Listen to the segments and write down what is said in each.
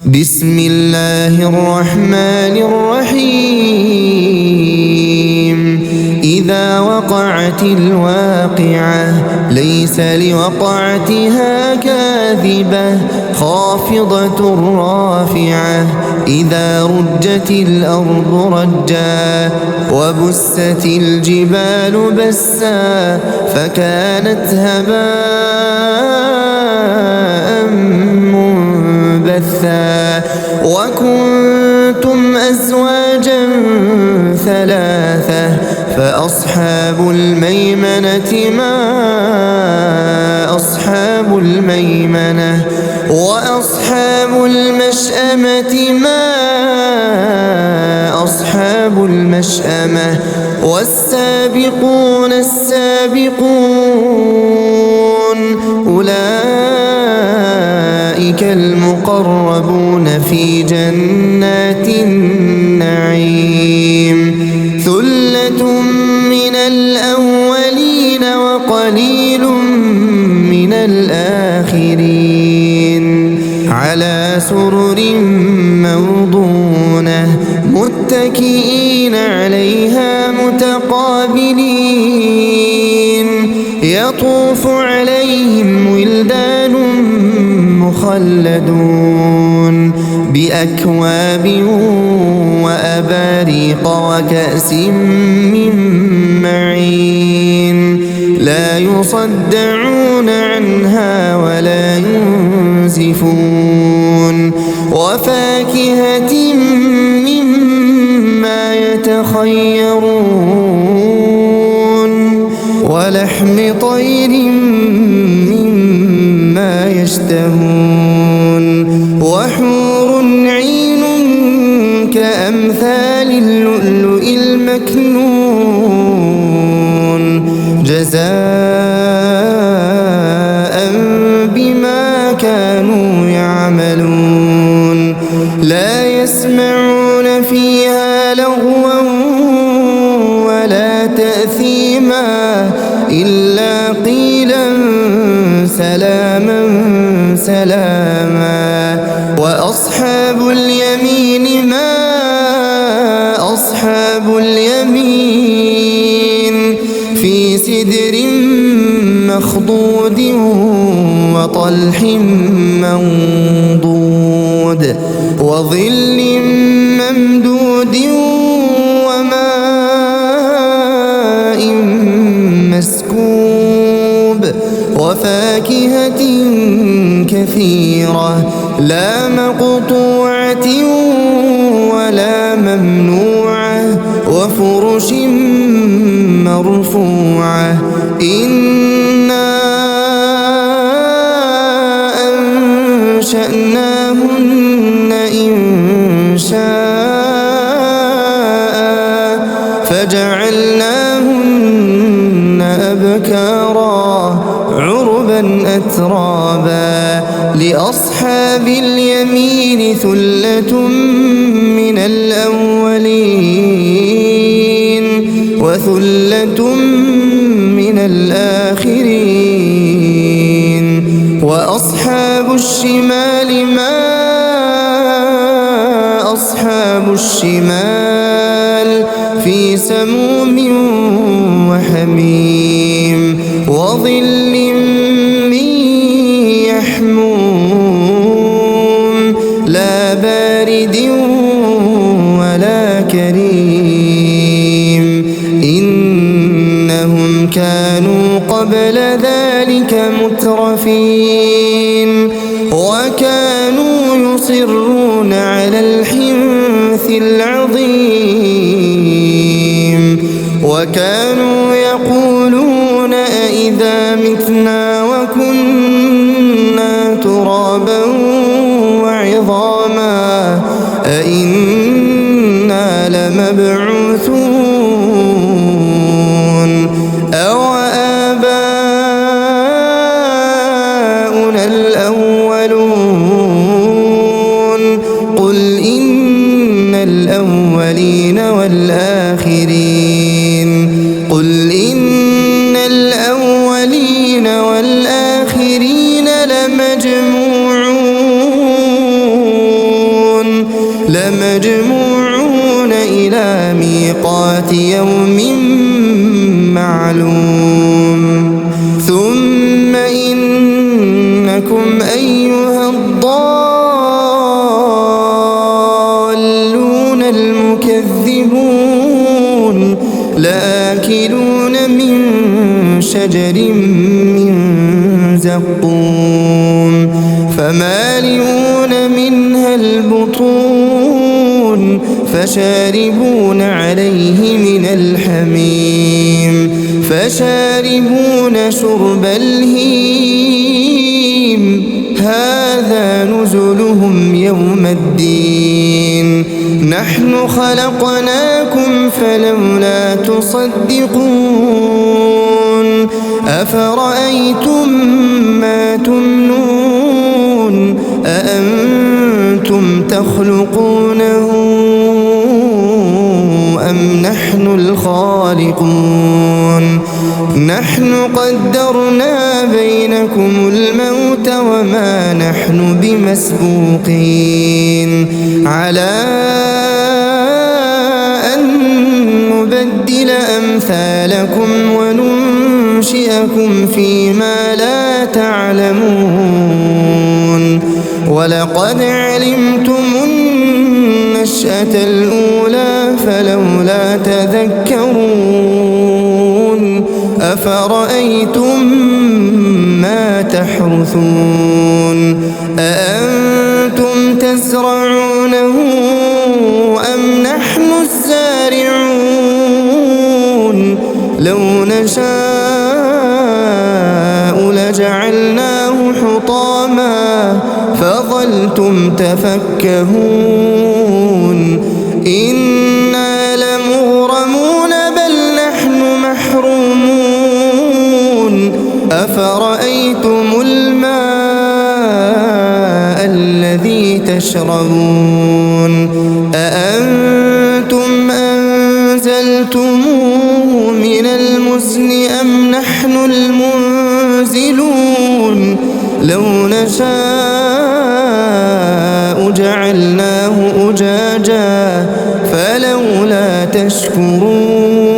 بسم الله الرحمن الرحيم إذا وقعت الواقعة ليس لوقعتها كاذبة خافضة رافعة إذا رجت الأرض رجا وبست الجبال بسا فكانت هباء منبثا وكنتم أزواجا ثلاثة فأصحاب الميمنة ما أصحاب الميمنة وأصحاب المشأمة ما أصحاب المشأمة والسابقون السابقون أولئك المقربون في جنات النعيم ثلة من الأولين وقليل من الآخرين على سرر موضونة متكئين عليها متقابلين يطوف عليهم ولدان مخلدون بأكواب وأباريق وكأس من معين لا يصدعون عنها ولا ينزفون وفاكهة مما يتخيرون ولحم طير مما يشتهون وحور عين كأمثال اللؤلؤ المكنون جزاء بما كانوا يعملون لا يسمعون فيها لغوا ولا تأثيما إلا قيلا سلاما سلاما وأصحاب اليمين ما أصحاب اليمين في سدر مخضود وطلح منضود وظل ممدود وماء مسكوب وفاكهة كثيرة لا مقطوعة ولا ممنوعة وفرش مرفوعة إنا أنشأناهن إنشاء فجعلناهن أبكارا عربا أترابا لأصحاب اليمين ثلة من الأولين وثلة من الآخرين وأصحاب الشمال ما أصحاب الشمال في سموم وحميم وظل من يحموم لا بارد ولا كريم إنهم كانوا قبل ذلك مترفين وكانوا يصرون على الحنث العظيم وكانوا يقولون أئذا متنا وكنا ترابا وعظاما أئنا لمبعوثون أو آباؤنا الأولون قل إن الأولين والآخرين قل إن الأولين والآخرين لمجموعون لمجموعون إلى ميقات يوم معلوم ثم إنكم أيها الضالون المكذبون لآكلون من شجر من زقوم فمالئون منها البطون فشاربون عليه من الحميم فشاربون شرب الهيم هذا نزلهم يوم الدين نحن خلقناكم فلولا تصدقون أفرأيتم ما تمنون أأنتم تخلقونه أم نحن الخالقون نحن قدرنا بينكم الموت وما نحن بمسبوقين على أن نبدل أمثالكم وننشئكم فيما لا تعلمون ولقد علمتم النشأة الأولى فلولا تذكرون أفرأيتم ما تحرثون أأنتم تزرعونه أم نحن الزارعون لو نشاء لجعلناه حطاما فظلتم تفكهون إنا لمغرمون بل نحن محرومون أفرأيتم الماء الذي تشربون أأنتم أنزلتموه من المزن أم نحن المنزلون لو نشاء جعلناه أجاجا فلولا تشكرون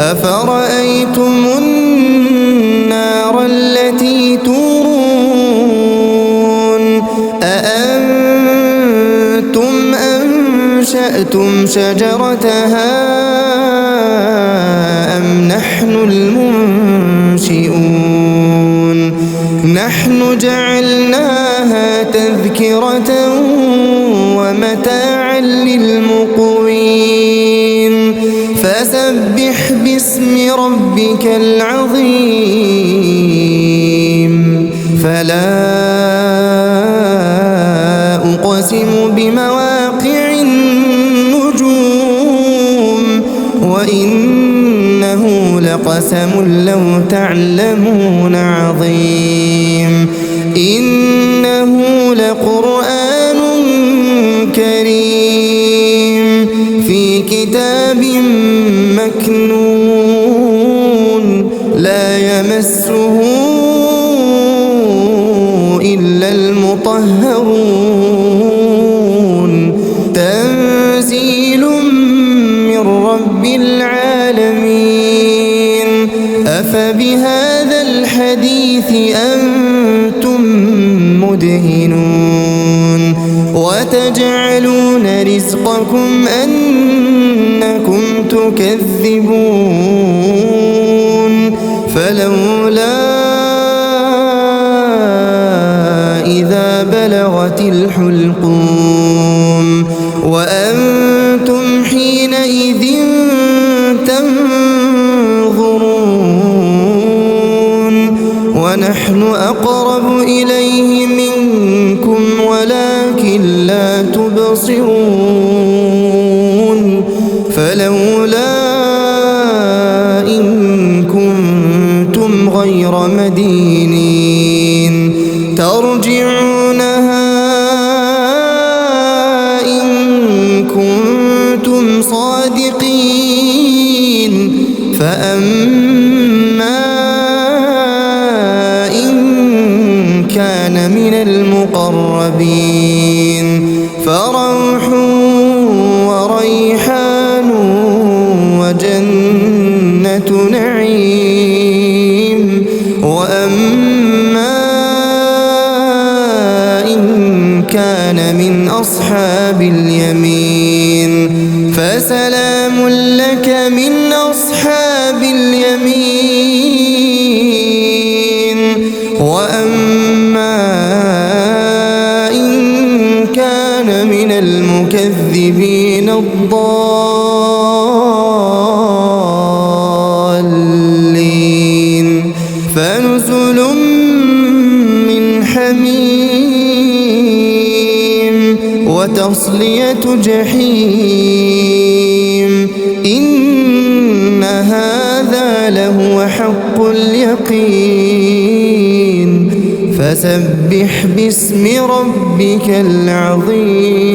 أفرأيتم النار التي تورون أأنتم أنشأتم شجرتها أم نحن المنشئون نحن جعلناها تذكرة ومتاعا للمقوين فسبح باسم ربك العظيم فلا أقسم بمواقع النجوم وإنه لقسم لو تعلمون عظيم إنه لقرآن كريم في كتاب مكنون لا يمسه إلا المطهرون تنزيل من رب العالمين أفبهذا الحديث أنتم مدهنون وتجعلون رزقكم أنكم تكذبون فلولا إذا بلغت الحلقوم وأنتم حينئذ تنظرون ونحن أقرب إليه منكم ولكن لا تبصرون فلولا إن كنتم غير مدينين ترجعونها إن كنتم صادقين فأما إن كان من المقربين فرجع كان من أصحاب اليمين فسلام لك من أصحاب اليمين وأما إن كان من المكذبين الضالين فنزل من حميم وتصلية جحيم إن هذا لهو حق اليقين فسبح باسم ربك العظيم.